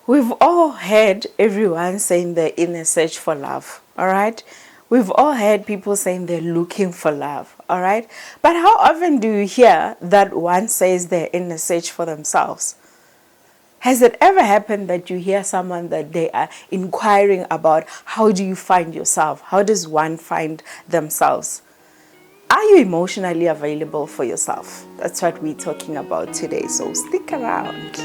We've all heard everyone saying they're in a search for love, all right? We've all heard people saying they're looking for love, all right? But how often do you hear that one says they're in a search for themselves? Has it ever happened that you hear someone that they are inquiring about how do you find yourself? How does one find themselves? Are you emotionally available for yourself? That's what we're talking about today, so stick around.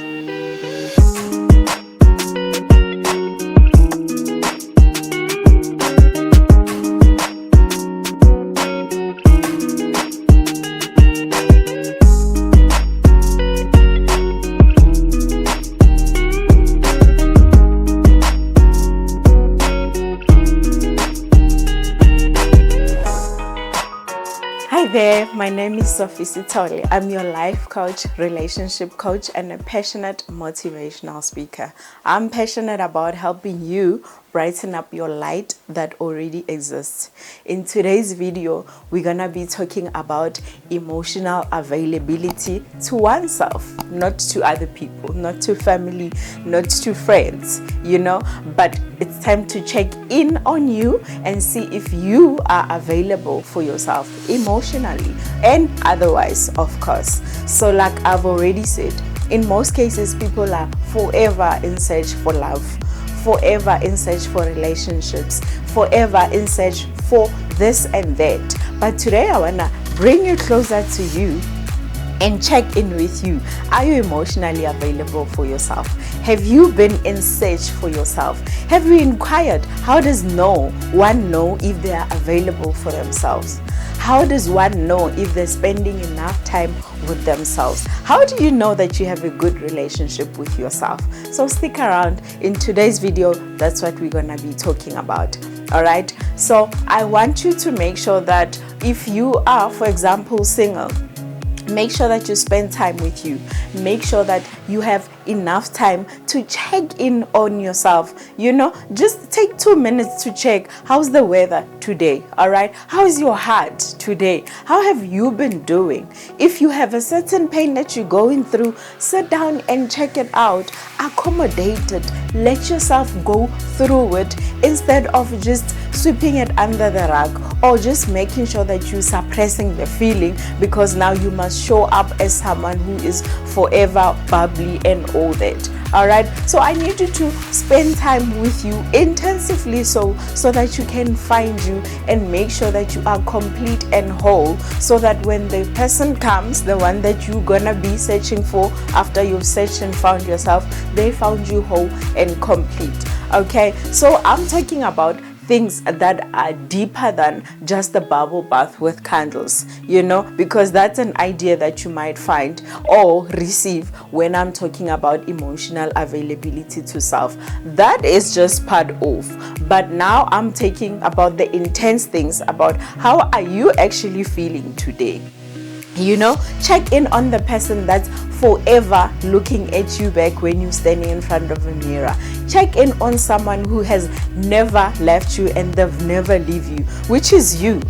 Hi there, my name is Sophie Sitole. I'm your life coach, relationship coach, and a passionate motivational speaker. I'm passionate about helping you brighten up your light that already exists. In today's video, we're gonna be talking about emotional availability to oneself, not to other people, not to family, not to friends, but it's time to check in on you and see if you are available for yourself emotionally and otherwise, of course. So like I've already said, in most cases, people are forever in search for love, forever in search for relationships, forever in search for this and that. But today I want to bring you closer to you and check in with you. Are you emotionally available for yourself? Have you been in search for yourself? Have you inquired? How does one know if they are available for themselves? How does one know if they're spending enough time with themselves? How do you know that you have a good relationship with yourself? So stick around. In today's video, that's what we're gonna be talking about. All right. So I want you to make sure that if you are, for example, single, make sure that you spend time with you. Make sure that you have enough time to check in on yourself. Just take 2 minutes to check how's the weather today. All right, how is your heart today? How have you been doing? If you have a certain pain that you're going through, sit down and check it out. Accommodate it. Let yourself go through it instead of just sweeping it under the rug or just making sure that you're suppressing the feeling because now you must show up as someone who is forever bubbly and all that. All right, so I need you to spend time with you intensively so that you can find you and make sure that you are complete and whole, so that when the person comes, the one that you're gonna be searching for after you've searched and found yourself, they found you whole and complete. Okay, so I'm talking about things that are deeper than just a bubble bath with candles, because that's an idea that you might find or receive when I'm talking about emotional availability to self. That is just part of. But now I'm talking about the intense things about how are you actually feeling today. Check in on the person that's forever looking at you back when you're standing in front of a mirror. Check in on someone who has never left you and they've never leave you, which is you.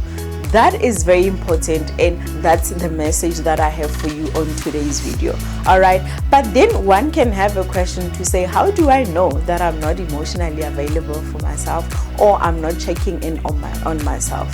That is very important, and that's the message that I have for you on today's video. All right, but then one can have a question to say, how do I know that I'm not emotionally available for myself or I'm not checking in on myself?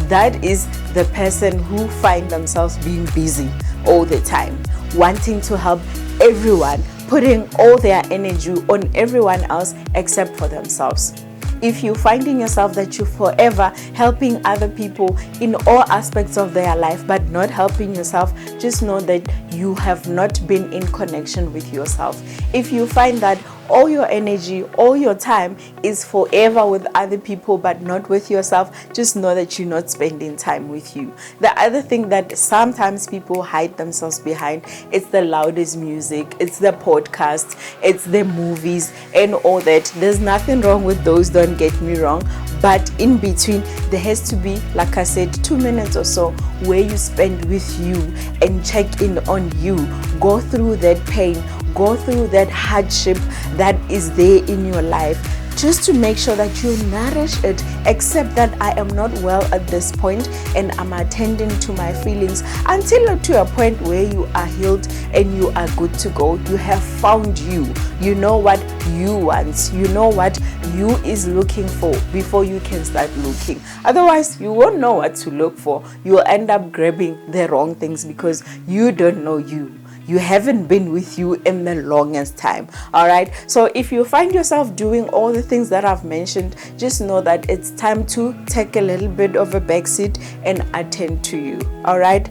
That is the person who find themselves being busy all the time, wanting to help everyone, putting all their energy on everyone else except for themselves. If you're finding yourself that you're forever helping other people in all aspects of their life but not helping yourself, just know that you have not been in connection with yourself. If you find that all your energy, all your time is forever with other people but not with yourself, just know that you're not spending time with you. The other thing that sometimes people hide themselves behind, it's the loudest music, it's the podcast, it's the movies and all that. There's nothing wrong with those, don't get me wrong, but in between there has to be, like I said, 2 minutes or so where you spend with you and check in on you, go through that pain, go through that hardship that is there in your life, just to make sure that you nourish it. Accept that I am not well at this point and I'm attending to my feelings until to a point where you are healed and you are good to go. You have found you. You know what you want. You know what you is looking for before you can start looking. Otherwise, you won't know what to look for. You'll end up grabbing the wrong things because you don't know you. You haven't been with you in the longest time. All right. So if you find yourself doing all the things that I've mentioned, just know that it's time to take a little bit of a backseat and attend to you. All right.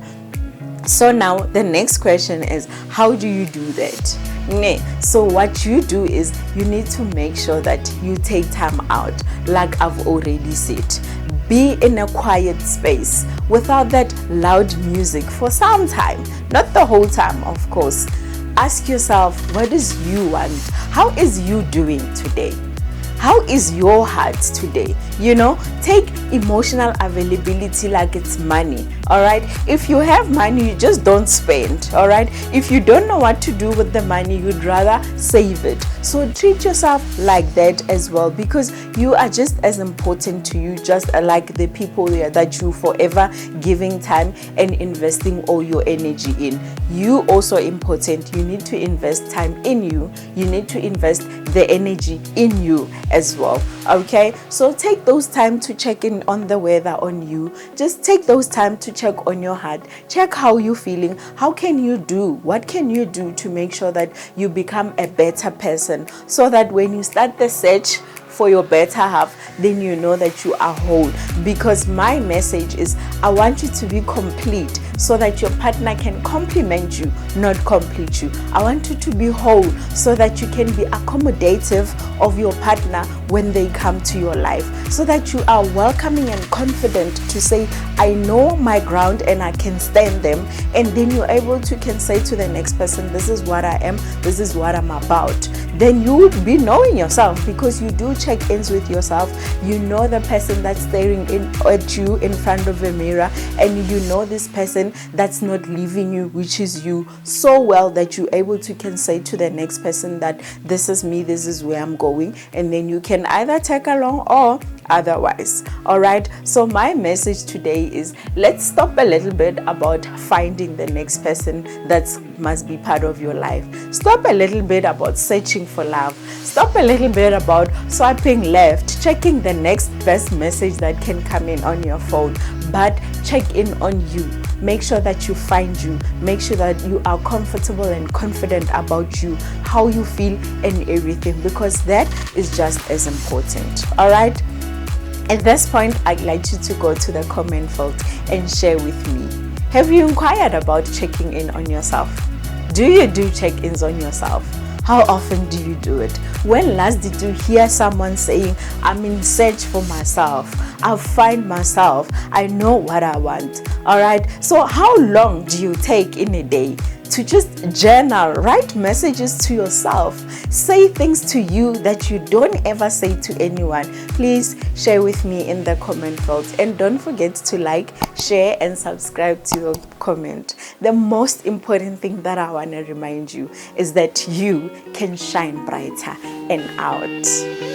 So now the next question is, how do you do that? So what you do is you need to make sure that you take time out, like I've already said. Be in a quiet space without that loud music for some time, not the whole time, of course. Ask yourself, what does you want? How is you doing today? How is your heart today? Take emotional availability like it's money. All right. If you have money, you just don't spend. All right. If you don't know what to do with the money, you'd rather save it. So treat yourself like that as well, because you are just as important to you, just like the people that you forever giving time and investing all your energy in. You also important. You need to invest time in you. You need to invest the energy in you as well. Okay. So take those time to check in on the weather on you. Just take those time to check on your heart. Check how you're feeling. How can you do? What can you do to make sure that you become a better person, so that when you start the search for your better half, then you know that you are whole. Because my message is, I want you to be complete so that your partner can complement you, not complete you. I want you to be whole so that you can be accommodative of your partner when they come to your life, so that you are welcoming and confident to say, I know my ground and I can stand them. And then you're able to can say to the next person, this is what I am, this is what I'm about. Then you would be knowing yourself, because you do check-ins with yourself. You know the person that's staring at you in front of a mirror, and you know this person that's not leaving you, which is you, so well that you're able to can say to the next person that this is me, this is where I'm going, and then you can either take along or otherwise. All right. So my message today is, let's stop a little bit about finding the next person that must be part of your life. Stop a little bit about searching for love. Stop a little bit about swiping left, checking the next best message that can come in on your phone, but check in on you. Make sure that you find you. Make sure that you are comfortable and confident about you, how you feel and everything, because that is just as important. All right. At this point, I'd like you to go to the comment field and share with me. Have you inquired about checking in on yourself? Do you do check-ins on yourself? How often do you do it? When last did you hear someone saying, I'm in search for myself, I'll find myself, I know what I want? All right. So how long do you take in a day to just journal, write messages to yourself, say things to you that you don't ever say to anyone? Please share with me in the comment field, and don't forget to like, share and subscribe to your comment. The most important thing that I want to remind you is that you can shine brighter and out.